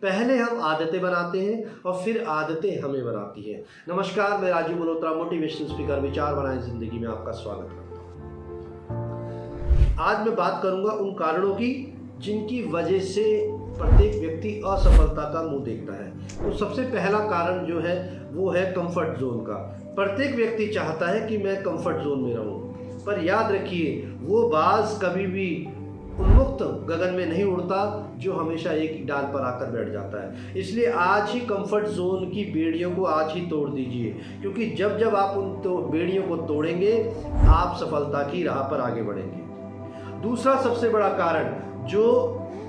पहले हम आदतें बनाते हैं और फिर आदतें हमें बनाती हैं। नमस्कार, मैं राजीव मल्होत्रा, मोटिवेशनल स्पीकर, विचार बनाएं जिंदगी में आपका स्वागत करता हूं। आज मैं बात करूंगा उन कारणों की जिनकी वजह से प्रत्येक व्यक्ति असफलता का मुंह देखता है। तो सबसे पहला कारण जो है वो है कंफर्ट जोन का। प्रत्येक व्यक्ति चाहता है कि मैं कंफर्ट जोन में रहूं, पर याद रखिए वो बाज कभी भी उन्मुक्त गगन में नहीं उड़ता जो हमेशा एक डाल पर आकर बैठ जाता है। इसलिए आज ही कंफर्ट जोन की बेड़ियों को आज ही तोड़ दीजिए, क्योंकि जब जब आप उन बेड़ियों को तोड़ेंगे आप सफलता की राह पर आगे बढ़ेंगे। दूसरा सबसे बड़ा कारण जो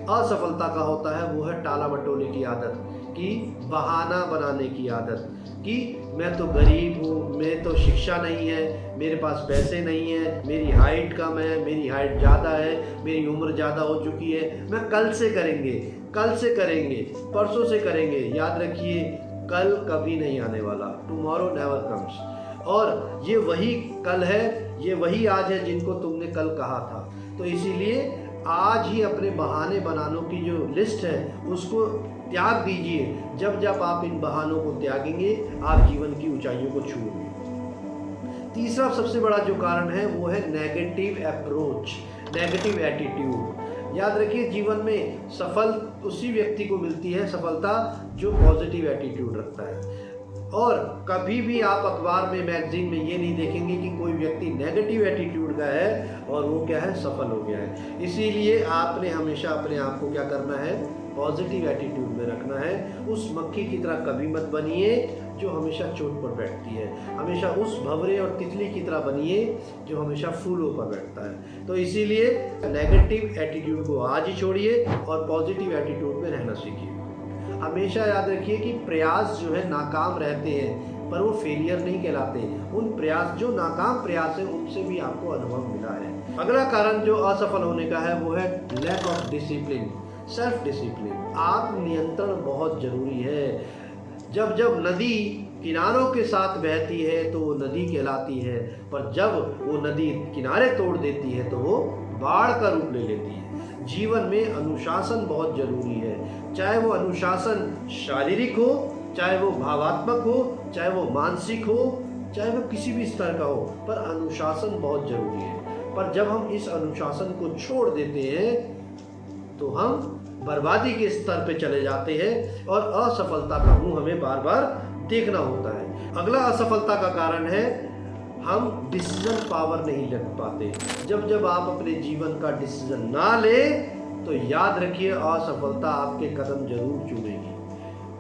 असफलता का होता है वो है टाला बटोले की आदत, कि बहाना बनाने की आदत, कि मैं तो गरीब हूँ, मैं तो शिक्षा नहीं है, मेरे पास पैसे नहीं है, मेरी हाइट कम है, मेरी हाइट ज़्यादा है, मेरी उम्र ज़्यादा हो चुकी है, मैं कल से करेंगे, परसों से करेंगे। याद रखिए कल कभी नहीं आने वाला, टुमारो नेवर कम्स। और ये वही कल है, ये वही आज है जिनको तुमने कल कहा था। तो इसीलिए आज ही अपने बहाने बनानों की जो लिस्ट है उसको त्याग दीजिए। जब जब आप इन बहानों को त्यागेंगे आप जीवन की ऊंचाइयों को छूएंगे। तीसरा सबसे बड़ा जो कारण है वो है नेगेटिव अप्रोच, नेगेटिव एटीट्यूड। याद रखिए जीवन में सफल उसी व्यक्ति को मिलती है सफलता जो पॉजिटिव एटीट्यूड रखता है। और कभी भी आप अखबार में, मैगजीन में ये नहीं देखेंगे कि कोई व्यक्ति नेगेटिव एटीट्यूड का है और वो क्या है, सफल हो गया है। इसीलिए आपने हमेशा अपने आप को क्या करना है, पॉजिटिव एटीट्यूड में रखना है। उस मक्खी की तरह कभी मत बनिए जो हमेशा चोट पर बैठती है, हमेशा उस भंवरे और तितली की तरह बनिए जो हमेशा फूलों पर बैठता है। तो इसीलिए नेगेटिव एटीट्यूड को आज ही छोड़िए और पॉजिटिव एटीट्यूड में रहना सीखिए। हमेशा याद रखिए कि प्रयास जो है नाकाम रहते हैं पर वो फेलियर नहीं कहलाते। उन प्रयास जो नाकाम प्रयास है उनसे भी आपको अनुभव मिला है। अगला कारण जो असफल होने का है वो है lack of discipline, self discipline. आत्म नियंत्रण बहुत जरूरी है। जब जब नदी किनारों के साथ बहती है तो वो नदी कहलाती है, पर जब वो नदी किनारे तोड़ देती है तो वो बाढ़ का रूप ले लेती है। जीवन में अनुशासन बहुत जरूरी है, चाहे वो अनुशासन शारीरिक हो, चाहे वो भावात्मक हो, चाहे वो मानसिक हो, चाहे वो किसी भी स्तर का हो, पर अनुशासन बहुत जरूरी है। पर जब हम इस अनुशासन को छोड़ देते हैं तो हम बर्बादी के स्तर पे चले जाते हैं और असफलता का मुंह हमें बार बार देखना होता है। अगला असफलता का कारण है हम डिसीजन पावर नहीं ले पाते। जब जब आप अपने जीवन का डिसीजन ना ले तो याद रखिए असफलता आपके कदम जरूर चूमेगी।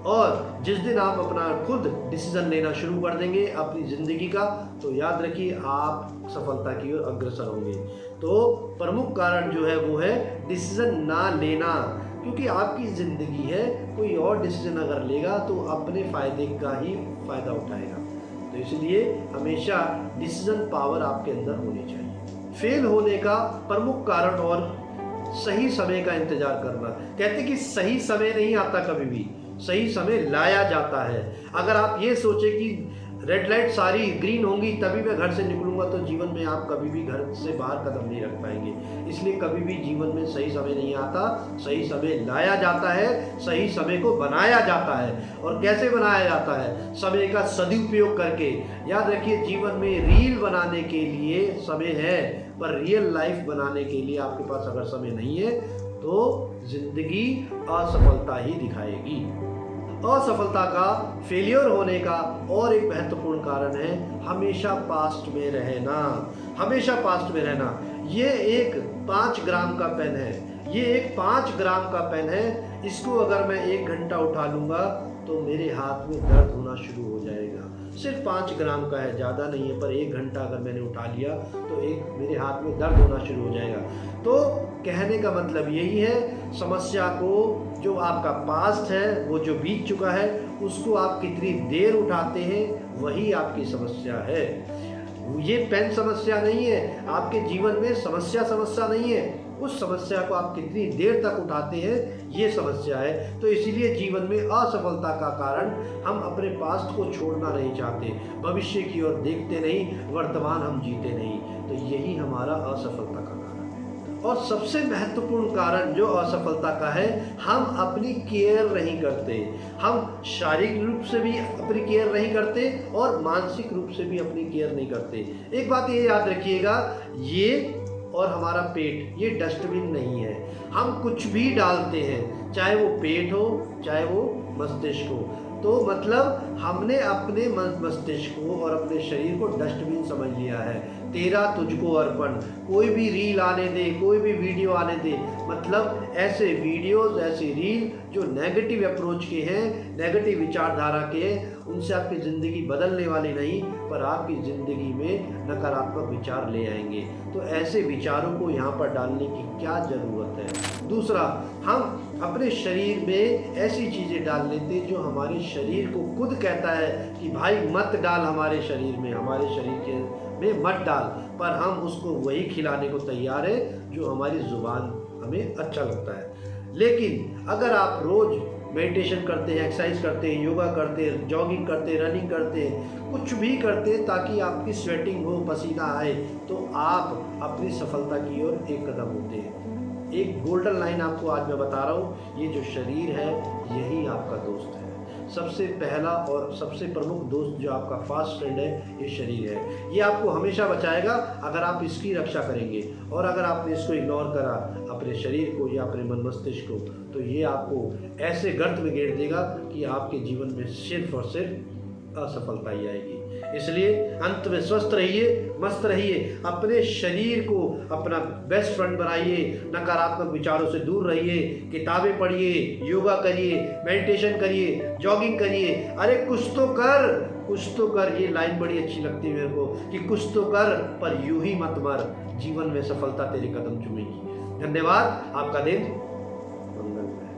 और जिस दिन आप अपना खुद डिसीजन लेना शुरू कर देंगे अपनी ज़िंदगी का, तो याद रखिए आप सफलता की ओर अग्रसर होंगे। तो प्रमुख कारण जो है वो है डिसीजन ना लेना, क्योंकि आपकी ज़िंदगी है, कोई और डिसीजन अगर लेगा तो अपने फ़ायदे का ही फ़ायदा उठाएगा। तो इसलिए हमेशा डिसीजन पावर आपके अंदर होनी चाहिए। फेल होने का प्रमुख कारण और सही समय का इंतजार करना। कहते कि सही समय नहीं आता, कभी भी सही समय लाया जाता है। अगर आप ये सोचे कि रेड लाइट सारी ग्रीन होंगी तभी मैं घर से निकलूंगा, तो जीवन में आप कभी भी घर से बाहर कदम नहीं रख पाएंगे। इसलिए कभी भी जीवन में सही समय नहीं आता, सही समय लाया जाता है, सही समय को बनाया जाता है। और कैसे बनाया जाता है? समय का सदुपयोग करके। याद रखिए जीवन में रील बनाने के लिए समय है, पर रियल लाइफ बनाने के लिए आपके पास अगर समय नहीं है तो जिंदगी असफलता ही दिखाएगी। असफलता का, फेलियर होने का और एक महत्वपूर्ण कारण है हमेशा पास्ट में रहना। हमेशा पास्ट में रहना। ये एक 5 ग्राम का पेन है, ये एक 5 ग्राम का पेन है। इसको अगर मैं 1 घंटा उठा लूँगा तो मेरे हाथ में दर्द होना शुरू हो जाएगा। सिर्फ 5 ग्राम का है, ज़्यादा नहीं है, पर 1 घंटा अगर मैंने उठा लिया तो मेरे हाथ में दर्द होना शुरू हो जाएगा। तो कहने का मतलब यही है, समस्या को, जो आपका पास्ट है, वो जो बीत चुका है, उसको आप कितनी देर उठाते हैं वही आपकी समस्या है। ये पेन समस्या नहीं है, आपके जीवन में समस्या नहीं है, उस समस्या को आप कितनी देर तक उठाते हैं ये समस्या है। तो इसीलिए जीवन में असफलता का कारण हम अपने पास्ट को छोड़ना नहीं चाहते, भविष्य की ओर देखते नहीं, वर्तमान हम जीते नहीं। तो यही हमारा असफलता का कारण है। और सबसे महत्वपूर्ण कारण जो असफलता का है, हम अपनी केयर नहीं करते। हम शारीरिक रूप से भी अपनी केयर नहीं करते और मानसिक रूप से भी अपनी केयर नहीं करते। एक बात ये याद रखिएगा, ये और हमारा पेट ये डस्टबिन नहीं है। हम कुछ भी डालते हैं, चाहे वो पेट हो चाहे वो मस्तिष्क हो, तो मतलब हमने अपने मस्तिष्क को और अपने शरीर को डस्टबिन समझ लिया है। तेरा तुझको अर्पण, कोई भी रील आने दे, कोई भी वीडियो आने दे, मतलब ऐसे वीडियोस, ऐसे रील जो नेगेटिव अप्रोच के हैं, नेगेटिव विचारधारा के हैं, उनसे आपकी ज़िंदगी बदलने वाली नहीं, पर आपकी ज़िंदगी में नकारात्मक विचार ले आएंगे। तो ऐसे विचारों को यहाँ पर डालने की क्या ज़रूरत है। दूसरा, हम अपने शरीर में ऐसी चीज़ें डाल लेते जो हमारे शरीर को खुद कहता है कि भाई मत डाल हमारे शरीर में, हमारे शरीर के में मत डाल, पर हम उसको वही खिलाने को तैयार है जो हमारी ज़ुबान हमें अच्छा लगता है। लेकिन अगर आप रोज़ मेडिटेशन करते हैं, एक्सरसाइज करते हैं, योगा करते हैं, जॉगिंग करते हैं, रनिंग करते हैं, कुछ भी करते हैं ताकि आपकी स्वेटिंग हो, पसीना आए, तो आप अपनी सफलता की ओर एक कदम होते हैं। एक गोल्डन लाइन आपको आज मैं बता रहा हूँ, ये जो शरीर है यही आपका दोस्त है। सबसे पहला और सबसे प्रमुख दोस्त जो आपका फास्ट फ्रेंड है, ये शरीर है। ये आपको हमेशा बचाएगा अगर आप इसकी रक्षा करेंगे, और अगर आपने इसको इग्नोर करा, अपने शरीर को या अपने मन मस्तिष्क को, तो ये आपको ऐसे गर्त में घेर देगा कि आपके जीवन में सिर्फ और सिर्फ असफलता ही आएगी। इसलिए अंत में स्वस्थ रहिए, मस्त रहिए, अपने शरीर को अपना बेस्ट फ्रेंड बनाइए, नकारात्मक विचारों से दूर रहिए, किताबें पढ़िए, योगा करिए, मेडिटेशन करिए, जॉगिंग करिए। अरे कुछ तो कर, कुछ तो कर। ये लाइन बड़ी अच्छी लगती है मेरे को कि कुछ तो कर, पर यूं ही मत मर, जीवन में सफलता तेरे कदम चूमेगी। धन्यवाद, आपका दिन मंगलमय।